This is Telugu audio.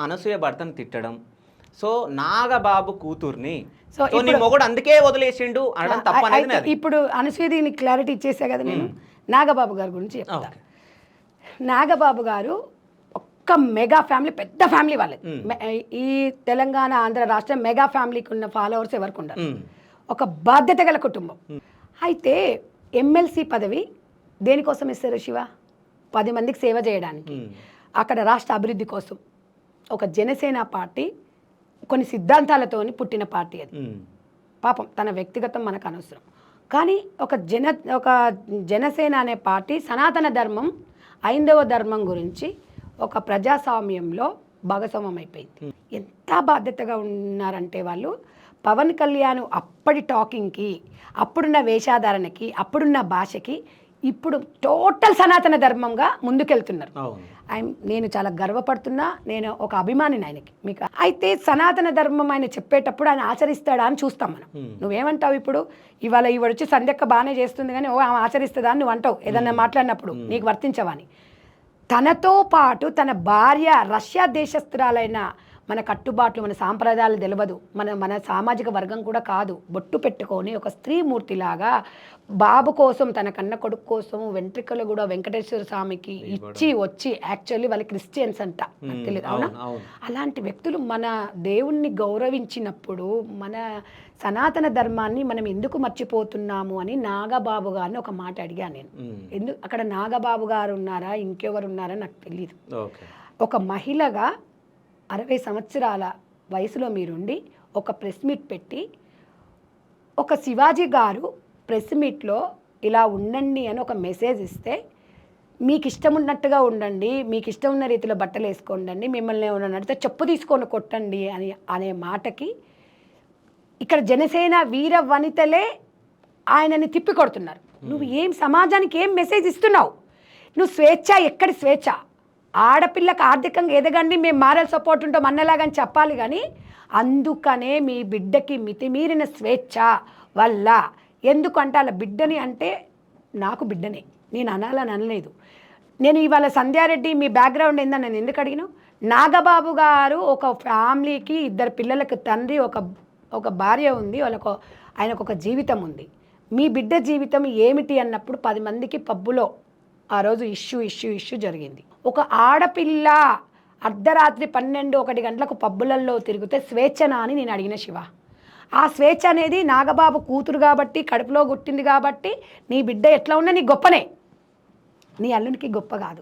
అనసూయ భర్తను తిట్టడం, సో నాగబాబు కూతుర్ని సో సో నీ మొగుడు అందుకే వదిలేసిండు అనడం తప్పు అనేది నాది. ఇప్పుడు అనసూయ నీకు క్లారిటీ ఇచ్చేసా కదా నేను. నాగబాబు గారి గురించి చెప్తా. నాగబాబు గారు ఒక్క మెగా ఫ్యామిలీ, పెద్ద ఫ్యామిలీ వాళ్ళది. ఈ తెలంగాణ ఆంధ్ర రాష్ట్రం మెగా ఫ్యామిలీకి ఉన్న ఫాలోవర్స్ ఎవరికి ఉండరు. ఒక బాధ్యత గల కుటుంబం. అయితే ఎమ్మెల్సీ పదవి దేనికోసం ఇస్తారు శివ? 10 మందికి సేవ చేయడానికి, అక్కడ రాష్ట్ర అభివృద్ధి కోసం. ఒక జనసేన పార్టీ కొన్ని సిద్ధాంతాలతోని పుట్టిన పార్టీ అది. పాపం తన వ్యక్తిగతం మనకు అనవసరం. కానీ ఒక జనసేన అనే పార్టీ సనాతన ధర్మం, ఐందవ ధర్మం గురించి ఒక ప్రజాస్వామ్యంలో భాగస్వామ్యం అయిపోయింది. ఎంత బాధ్యతగా ఉన్నారంటే వాళ్ళు, పవన్ కళ్యాణ్ అప్పటి టాకింగ్కి, అప్పుడున్న వేషాధారణకి, అప్పుడున్న భాషకి ఇప్పుడు టోటల్ సనాతన ధర్మంగా ముందుకెళ్తున్నారు. నేను చాలా గర్వపడుతున్నా, నేను ఒక అభిమానిని ఆయనకి. మీకు అయితే సనాతన ధర్మం ఆయన చెప్పేటప్పుడు ఆయన ఆచరిస్తాడా అని చూస్తాం మనం. నువ్వేమంటావు ఇప్పుడు? ఇవాళ వచ్చి సంధ్యక్క బాగానే చేస్తుంది కానీ ఆమె ఆచరిస్తుందా అని నువ్వు అంటావు ఏదన్నా మాట్లాడినప్పుడు, నీకు వర్తించవని. తనతో పాటు తన భార్య రష్యా దేశస్తురాలైన, మన కట్టుబాట్లు, మన సాంప్రదాయాలు తెలియదు, మన సామాజిక వర్గం కూడా కాదు, బొట్టు పెట్టుకొని ఒక స్త్రీమూర్తిలాగా బాబు కోసం, తన కన్న కొడుకు కోసం వెంట్రికలు కూడా వెంకటేశ్వర స్వామికి ఇచ్చి వచ్చి, యాక్చువల్లీ వాళ్ళు క్రిస్టియన్స్ అంట, నాకు తెలియదు, అవునా? అలాంటి వ్యక్తులు మన దేవుణ్ణి గౌరవించినప్పుడు మన సనాతన ధర్మాన్ని మనం ఎందుకు మర్చిపోతున్నాము అని నాగబాబు గారిని ఒక మాట అడిగాను నేను. అక్కడ నాగబాబు గారు ఉన్నారా, ఇంకెవరు ఉన్నారా నాకు తెలియదు. ఒక మహిళగా 60 సంవత్సరాల వయసులో మీరుండి ఒక ప్రెస్ మీట్ పెట్టి, ఒక శివాజీ గారు ప్రెస్ మీట్లో ఇలా ఉండండి అని ఒక మెసేజ్ ఇస్తే, మీకు ఇష్టం ఉన్నట్టుగా ఉండండి, మీకు ఇష్టం ఉన్న రీతిలో బట్టలు వేసుకోండి, మిమ్మల్ని ఏమన్నా నడితే చెప్పు తీసుకొని కొట్టండి అనే మాటకి ఇక్కడ జనసేన వీర వనితలే ఆయనని తిప్పి కొడుతున్నారు. నువ్వు ఏం సమాజానికి ఏం మెసేజ్ ఇస్తున్నావు? నువ్వు స్వేచ్ఛ, ఎక్కడి స్వేచ్ఛ? ఆడపిల్లకు ఆర్థికంగా ఎదగండి, మేము మారల్ సపోర్ట్ ఉంటాం అన్నలాగని చెప్పాలి. కానీ అందుకనే మీ బిడ్డకి మితిమీరిన స్వేచ్ఛ వల్ల, ఎందుకంటే అలా బిడ్డని అంటే నాకు బిడ్డనే, నేను అనాలని అనలేదు. నేను ఇవాళ సంధ్యారెడ్డి మీ బ్యాక్గ్రౌండ్ ఏందని నేను ఎందుకు అడిగినావు? నాగబాబు గారు ఒక ఫ్యామిలీకి 2 పిల్లలకు తండ్రి, ఒక భార్య ఉంది, ఆయనకు ఒక జీవితం ఉంది. మీ బిడ్డ జీవితం ఏమిటి అన్నప్పుడు 10 మందికి పబ్బులో ఆ రోజు ఇష్యూ జరిగింది. ఒక ఆడపిల్ల అర్ధరాత్రి 12-1 గంటలకు పబ్బులలో తిరిగితే స్వేచ్ఛనా అని నేను అడిగిన శివ. ఆ స్వేచ్ఛ అనేది నాగబాబు కూతురు కాబట్టి, కడుపులో గుట్టింది కాబట్టి, నీ బిడ్డ ఎట్లా ఉన్నా నీ గొప్పనే, నీ అల్లునికి గొప్ప కాదు.